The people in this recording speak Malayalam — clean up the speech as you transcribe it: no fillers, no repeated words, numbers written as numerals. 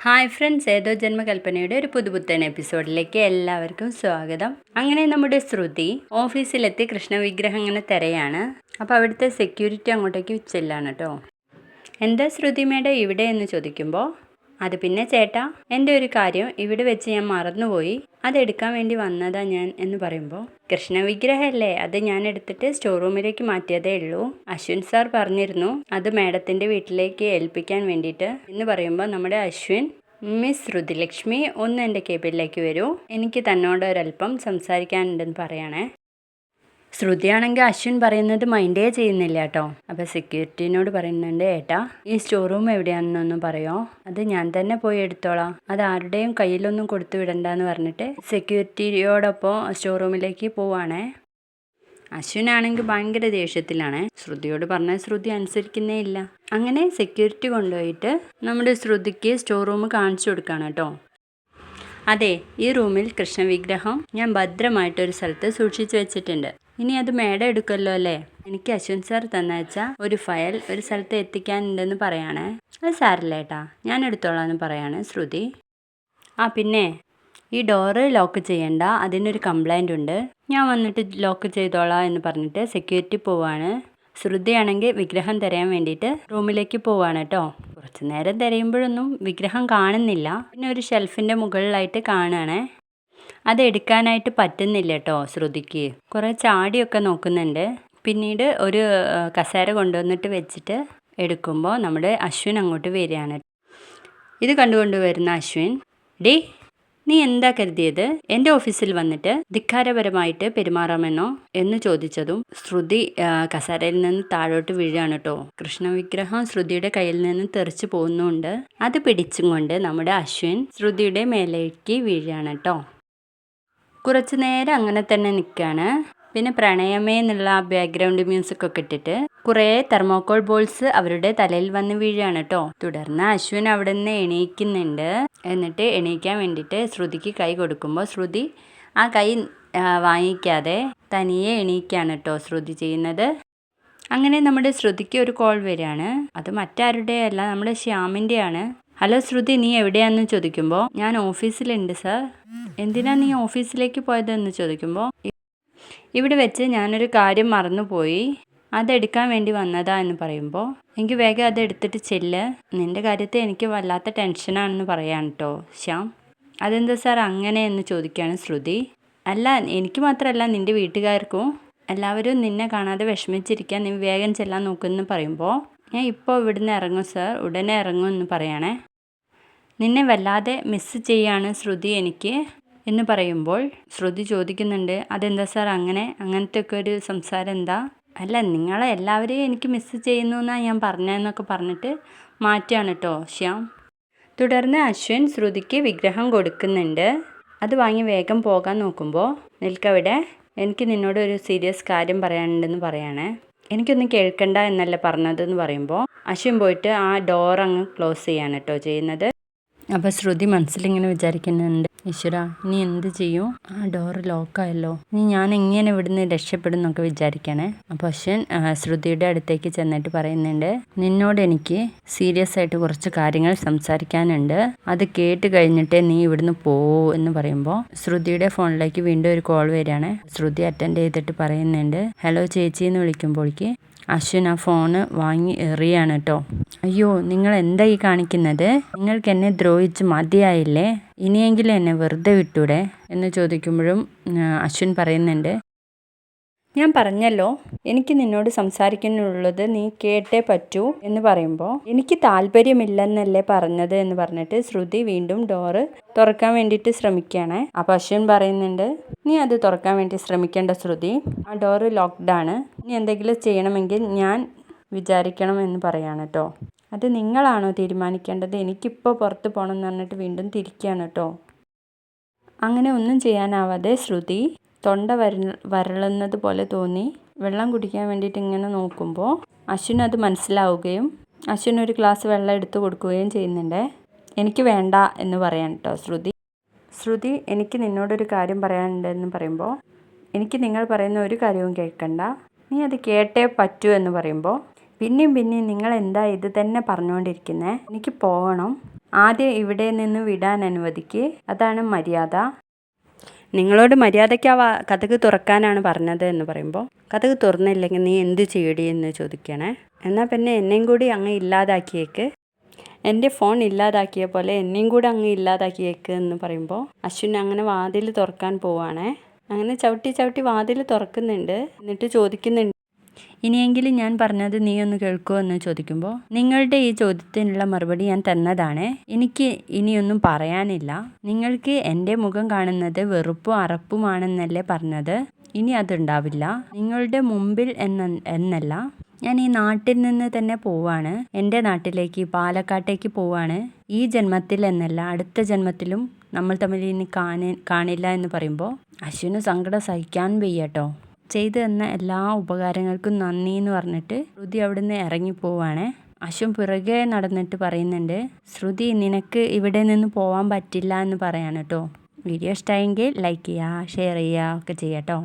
ഹായ് ഫ്രണ്ട്സ്, ഏതോ ജന്മകൽപ്പനയുടെ ഒരു പുതുപുത്തൻ എപ്പിസോഡിലേക്ക് എല്ലാവർക്കും സ്വാഗതം. അങ്ങനെ നമ്മുടെ ശ്രുതി ഓഫീസിലെത്തി കൃഷ്ണവിഗ്രഹം ഇങ്ങനെ തിരയാണ്. അപ്പോൾ അവിടുത്തെ സെക്യൂരിറ്റി അങ്ങോട്ടേക്ക് ചെല്ലാണ് കേട്ടോ. എന്താ ശ്രുതി മേഡം ഇവിടെ എന്ന് ചോദിക്കുമ്പോൾ, അത് പിന്നെ ചേട്ടാ, എൻ്റെ ഒരു കാര്യം ഇവിടെ വെച്ച് ഞാൻ മറന്നുപോയി, അതെടുക്കാൻ വേണ്ടി വന്നതാ ഞാൻ എന്ന് പറയുമ്പോൾ, കൃഷ്ണവിഗ്രഹമല്ലേ, അത് ഞാൻ എടുത്തിട്ട് സ്റ്റോർ റൂമിലേക്ക് മാറ്റിയതേ ഉള്ളൂ. അശ്വിൻ സാർ പറഞ്ഞിരുന്നു അത് മേഡത്തിൻ്റെ വീട്ടിലേക്ക് ഏൽപ്പിക്കാൻ വേണ്ടിയിട്ട് എന്ന് പറയുമ്പോൾ, നമ്മുടെ അശ്വിൻ, മിസ് ശ്രുതിലക്ഷ്മി ഒന്ന് എൻ്റെ കേബിനിലേക്ക് വരൂ, എനിക്ക് തന്നോട് ഒരല്പം സംസാരിക്കാനുണ്ടെന്ന് പറയണേ. ശ്രുതിയാണെങ്കിൽ അശ്വിൻ പറയുന്നത് മൈൻഡേ ചെയ്യുന്നില്ല കേട്ടോ. അപ്പോൾ സെക്യൂരിറ്റീനോട് പറയുന്നുണ്ട്, ഏട്ടാ ഈ സ്റ്റോർ റൂം എവിടെയാണെന്നൊന്നും പറയോ, അത് ഞാൻ തന്നെ പോയി എടുത്തോളാം, അത് ആരുടെയും കയ്യിലൊന്നും കൊടുത്തു വിടണ്ടെന്ന് പറഞ്ഞിട്ട് സെക്യൂരിറ്റിയോടൊപ്പം സ്റ്റോർ റൂമിലേക്ക് പോവാണേ. അശ്വിനാണെങ്കിൽ ഭയങ്കര ദേഷ്യത്തിലാണ്. ശ്രുതിയോട് പറഞ്ഞാൽ ശ്രുതി അനുസരിക്കുന്നേ ഇല്ല. അങ്ങനെ സെക്യൂരിറ്റി കൊണ്ടുപോയിട്ട് നമ്മുടെ ശ്രുതിക്ക് സ്റ്റോർ റൂം കാണിച്ചു കൊടുക്കുകയാണ് കേട്ടോ. അതെ, ഈ റൂമിൽ കൃഷ്ണവിഗ്രഹം ഞാൻ ഭദ്രമായിട്ടൊരു സ്ഥലത്ത് സൂക്ഷിച്ചു വെച്ചിട്ടുണ്ട്. ഇനി അത് മേഡം എടുക്കല്ലോ അല്ലേ. എനിക്ക് അശ്വിൻ സാർ തന്നയച്ച ഒരു ഫയൽ ഒരു സ്ഥലത്ത് എത്തിക്കാനുണ്ടെന്ന് പറയാണ്. അത് സാരില്ല ഏട്ടാ, ഞാൻ എടുത്തോളാം എന്ന് പറയാണ് ശ്രുതി. പിന്നെ ഈ ഡോറ് ലോക്ക് ചെയ്യണ്ട, അതിനൊരു കംപ്ലൈൻ്റ് ഉണ്ട്, ഞാൻ വന്നിട്ട് ലോക്ക് ചെയ്തോളാം എന്ന് പറഞ്ഞിട്ട് സെക്യൂരിറ്റി പോവാണ്. ശ്രുതിയാണെങ്കിൽ വിഗ്രഹം തിരയാൻ വേണ്ടിയിട്ട് റൂമിലേക്ക് പോവാണ് കേട്ടോ. കുറച്ച് നേരം തിരയുമ്പോഴൊന്നും വിഗ്രഹം കാണുന്നില്ല. പിന്നെ ഒരു ഷെൽഫിൻ്റെ മുകളിലായിട്ട് കാണുകയാണേ. അത് എടുക്കാനായിട്ട് പറ്റുന്നില്ല കേട്ടോ ശ്രുതിക്ക്. കുറേ ചാടിയൊക്കെ നോക്കുന്നുണ്ട്. പിന്നീട് ഒരു കസേര കൊണ്ടുവന്നിട്ട് വെച്ചിട്ട് എടുക്കുമ്പോൾ നമ്മുടെ അശ്വിൻ അങ്ങോട്ട് വരികയാണ്. ഇത് കണ്ടുകൊണ്ട് വരുന്ന അശ്വിൻ, ഡേ നീ എന്താ കരുതിയത്, എൻ്റെ ഓഫീസിൽ വന്നിട്ട് ധിക്കാരപരമായിട്ട് പെരുമാറാമെന്നോ എന്ന് ചോദിച്ചതും ശ്രുതി കസേരയിൽ നിന്ന് താഴോട്ട് വീഴുകയാണ് കേട്ടോ. കൃഷ്ണവിഗ്രഹം ശ്രുതിയുടെ കയ്യിൽ നിന്ന് തെറിച്ച് പോകുന്നുണ്ട്. അത് പിടിച്ചും കൊണ്ട് നമ്മുടെ അശ്വിൻ ശ്രുതിയുടെ മേലേക്ക് വീഴുകയാണ് കേട്ടോ. കുറച്ച് നേരം അങ്ങനെ തന്നെ നിൽക്കുകയാണ്. പിന്നെ പ്രണയമേ എന്നുള്ള ആ ബാക്ക്ഗ്രൗണ്ട് മ്യൂസിക് ഒക്കെ ഇട്ടിട്ട് കുറേ തെർമോക്കോൾ ബോൾസ് അവരുടെ തലയിൽ വന്ന് വീഴുകയാണ് കേട്ടോ. തുടർന്ന് അശ്വിൻ അവിടെ നിന്ന് എണീക്കുന്നുണ്ട്. എന്നിട്ട് എണീക്കാൻ വേണ്ടിയിട്ട് ശ്രുതിക്ക് കൈ കൊടുക്കുമ്പോൾ ശ്രുതി ആ കൈ വാങ്ങിക്കാതെ തനിയെ എണീക്കുകയാണ് കേട്ടോ ശ്രുതി ചെയ്യുന്നത്. അങ്ങനെ നമ്മുടെ ശ്രുതിക്ക് ഒരു കോൾ വരികയാണ്. അത് മറ്റാരുടെയല്ല, നമ്മുടെ ശ്യാമിൻ്റെയാണ്. ഹലോ ശ്രുതി, നീ എവിടെയാണെന്ന് ചോദിക്കുമ്പോൾ, ഞാൻ ഓഫീസിലുണ്ട് സാർ. എന്തിനാ നീ ഓഫീസിലേക്ക് പോയതെന്ന് ചോദിക്കുമ്പോൾ, ഇവിടെ വെച്ച് ഞാനൊരു കാര്യം മറന്നുപോയി, അതെടുക്കാൻ വേണ്ടി വന്നതാ എന്ന് പറയുമ്പോൾ, എനിക്ക് വേഗം അത് എടുത്തിട്ട് ചെല്ല്, നിൻ്റെ കാര്യത്തിൽ എനിക്ക് വല്ലാത്ത ടെൻഷനാണെന്ന് പറയാൻ കേട്ടോ ശ്യാം. അതെന്താ സാർ അങ്ങനെ എന്ന് ചോദിക്കുകയാണ് ശ്രുതി. അല്ല, എനിക്ക് മാത്രമല്ല നിൻ്റെ വീട്ടുകാർക്കും, എല്ലാവരും നിന്നെ കാണാതെ വിഷമിച്ചിരിക്കാൻ നീ വേഗം ചെല്ലാൻ നോക്കുമെന്ന് പറയുമ്പോൾ, ഞാൻ ഇപ്പോൾ ഇവിടുന്ന് ഇറങ്ങും സാർ, ഉടനെ ഇറങ്ങും എന്ന് പറയണേ. നിന്നെ വല്ലാതെ മിസ്സ് ചെയ്യാണ് ശ്രുതി എനിക്ക് എന്ന് പറയുമ്പോൾ ശ്രുതി ചോദിക്കുന്നുണ്ട്, അതെന്താ സാർ അങ്ങനത്തെ ഒക്കെ ഒരു സംസാരം എന്താ? അല്ല, നിങ്ങളെ എല്ലാവരെയും എനിക്ക് മിസ്സ് ചെയ്യുന്നു എന്നാണ് ഞാൻ പറഞ്ഞതെന്നൊക്കെ പറഞ്ഞിട്ട് മാറ്റുകയാണ് കേട്ടോ ശ്യാം. തുടർന്ന് അശ്വിൻ ശ്രുതിക്ക് വിഗ്രഹം കൊടുക്കുന്നുണ്ട്. അത് വാങ്ങി വേഗം പോകാൻ നോക്കുമ്പോൾ, നിൽക്കവിടെ, എനിക്ക് നിന്നോട് ഒരു സീരിയസ് കാര്യം പറയാനുണ്ടെന്ന് പറയണേ. എനിക്കൊന്നും കേൾക്കണ്ട എന്നല്ല പറഞ്ഞതെന്ന് പറയുമ്പോൾ അശ്വിൻ പോയിട്ട് ആ ഡോർ അങ്ങ് ക്ലോസ് ചെയ്യാണ് കേട്ടോ ചെയ്യുന്നത്. അപ്പോൾ ശ്രുതി മനസ്സിലിങ്ങനെ വിചാരിക്കുന്നുണ്ട്, ഈശ്വര ഇനി എന്ത് ചെയ്യും, ആ ഡോറ് ലോക്കായല്ലോ, ഇനി ഞാൻ എങ്ങനെ ഇവിടുന്ന് രക്ഷപ്പെടും എന്നൊക്കെ വിചാരിക്കണേ. അപ്പോൾ അശ്വിൻ ശ്രുതിയുടെ അടുത്തേക്ക് ചെന്നിട്ട് പറയുന്നുണ്ട്, നിന്നോട് എനിക്ക് സീരിയസ് ആയിട്ട് കുറച്ച് കാര്യങ്ങൾ സംസാരിക്കാനുണ്ട്, അത് കേട്ട് കഴിഞ്ഞിട്ടേ നീ ഇവിടുന്ന് പോവൂ എന്ന് പറയുമ്പോൾ ശ്രുതിയുടെ ഫോണിലേക്ക് വീണ്ടും ഒരു കോൾ വരികയാണ്. ശ്രുതി അറ്റൻഡ് ചെയ്തിട്ട് പറയുന്നുണ്ട്, ഹലോ ചേച്ചി എന്ന് വിളിക്കുമ്പോഴേക്ക് അശ്വിൻ ആ ഫോണ് വാങ്ങി എറിയാണ് കേട്ടോ. അയ്യോ, നിങ്ങൾ എന്താ ഈ കാണിക്കുന്നത്, നിങ്ങൾക്ക് എന്നെ ദ്രോഹിച്ച് മതിയായില്ലേ, ഇനിയെങ്കിലും എന്നെ വെറുതെ വിട്ടൂടെ എന്ന് ചോദിക്കുമ്പോഴും അശ്വിൻ പറയുന്നുണ്ട്, ഞാൻ പറഞ്ഞല്ലോ എനിക്ക് നിന്നോട് സംസാരിക്കാനുള്ളത് നീ കേട്ടേ പറ്റൂ എന്ന് പറയുമ്പോൾ, എനിക്ക് താല്പര്യമില്ലെന്നല്ലേ പറഞ്ഞത് എന്ന് പറഞ്ഞിട്ട് ശ്രുതി വീണ്ടും ഡോറ് തുറക്കാൻ വേണ്ടിയിട്ട് ശ്രമിക്കുകയാണ്. അപ്പോൾ അശ്വിൻ പറയുന്നുണ്ട്, നീ അത് തുറക്കാൻ വേണ്ടി ശ്രമിക്കേണ്ട ശ്രുതി, ആ ഡോറ് ലോക്ക്ഡാണ്, നീ എന്തെങ്കിലും ചെയ്യണമെങ്കിൽ ഞാൻ വിചാരിക്കണം എന്ന് പറയാണ് കേട്ടോ. അത് നിങ്ങളാണോ തീരുമാനിക്കേണ്ടത്, എനിക്കിപ്പോൾ പുറത്ത് പോകണം എന്ന് പറഞ്ഞിട്ട് വീണ്ടും തിരിക്കുകയാണ് കേട്ടോ. അങ്ങനെ ഒന്നും ചെയ്യാനാവാതെ ശ്രുതി തൊണ്ട വരളുന്നത് പോലെ തോന്നി വെള്ളം കുടിക്കാൻ വേണ്ടിയിട്ട് ഇങ്ങനെ നോക്കുമ്പോൾ അശ്വിൻ അത് മനസ്സിലാവുകയും അശ്വിൻ ഒരു ഗ്ലാസ് വെള്ളം എടുത്ത് കൊടുക്കുകയും ചെയ്യുന്നുണ്ട്. എനിക്ക് വേണ്ട എന്ന് പറയാൻ കേട്ടോ ശ്രുതി എനിക്ക് നിന്നോടൊരു കാര്യം പറയാനുണ്ടെന്ന് പറയുമ്പോൾ, എനിക്ക് നിങ്ങൾ പറയുന്ന ഒരു കാര്യവും കേൾക്കണ്ട, നീ അത് കേട്ടേ പറ്റൂ എന്ന് പറയുമ്പോൾ, പിന്നെയും നിങ്ങൾ എന്താ ഇത് തന്നെ പറഞ്ഞുകൊണ്ടിരിക്കുന്നത്, എനിക്ക് പോകണം, ആദ്യം ഇവിടെ നിന്ന് വിടാൻ അനുവദിക്ക്, അതാണ് മര്യാദ. നിങ്ങളോട് മര്യാദയ്ക്ക് ആ കതക് തുറക്കാനാണ് പറഞ്ഞത് എന്ന് പറയുമ്പോൾ കതക് തുറന്നില്ലെങ്കിൽ നീ എന്ത് ചെയ്യടി എന്ന് ചോദിക്കണേ. എന്നാൽ പിന്നെ എന്നെയും കൂടി അങ്ങ് ഇല്ലാതാക്കിയേക്ക്, എൻ്റെ ഫോൺ ഇല്ലാതാക്കിയ പോലെ എന്നെയും കൂടെ അങ്ങ് ഇല്ലാതാക്കിയേക്ക് എന്ന് പറയുമ്പോൾ അശ്വിൻ അങ്ങനെ വാതിൽ തുറക്കാൻ പോവാണേ. അങ്ങനെ ചവിട്ടി വാതിൽ തുറക്കുന്നുണ്ട്. എന്നിട്ട് ചോദിക്കുന്നുണ്ട്, ഇനിയെങ്കിലും ഞാൻ പറഞ്ഞത് നീ ഒന്ന് കേൾക്കുമോ എന്ന് ചോദിക്കുമ്പോൾ നിങ്ങളുടെ ഈ ചോദ്യത്തിനുള്ള മറുപടി ഞാൻ തന്നതാണ്, എനിക്ക് ഇനിയൊന്നും പറയാനില്ല. നിങ്ങൾക്ക് എൻ്റെ മുഖം കാണുന്നത് വെറുപ്പും അറപ്പുമാണെന്നല്ലേ പറഞ്ഞത്, ഇനി അതുണ്ടാവില്ല. നിങ്ങളുടെ മുമ്പിൽ എന്നല്ല, ഞാൻ ഈ നാട്ടിൽ നിന്ന് തന്നെ പോവാണ്, എൻ്റെ നാട്ടിലേക്ക് പാലക്കാട്ടേക്ക് പോവാണ്. ഈ ജന്മത്തിൽ എന്നല്ല അടുത്ത ജന്മത്തിലും നമ്മൾ തമ്മിൽ ഇനി കാണില്ല എന്ന് പറയുമ്പോൾ അശ്വിന് സങ്കടം സഹിക്കാൻ വയ്യട്ടോ. ചെയ്തു തന്ന എല്ലാ ഉപകാരങ്ങൾക്കും നന്ദി എന്ന് പറഞ്ഞിട്ട് ശ്രുതി അവിടുന്ന് ഇറങ്ങിപ്പോവാണ്. അശ്വിൻ പുറകെ നടന്നിട്ട് പറയുന്നുണ്ട്, ശ്രുതി നിനക്ക് ഇവിടെ നിന്ന് പോകാൻ പറ്റില്ല എന്ന് പറയാൻ കേട്ടോ. വീഡിയോ ഇഷ്ടമായെങ്കിൽ ലൈക്ക് ചെയ്യുക, ഷെയർ ചെയ്യുക ഒക്കെ ചെയ്യാം കേട്ടോ.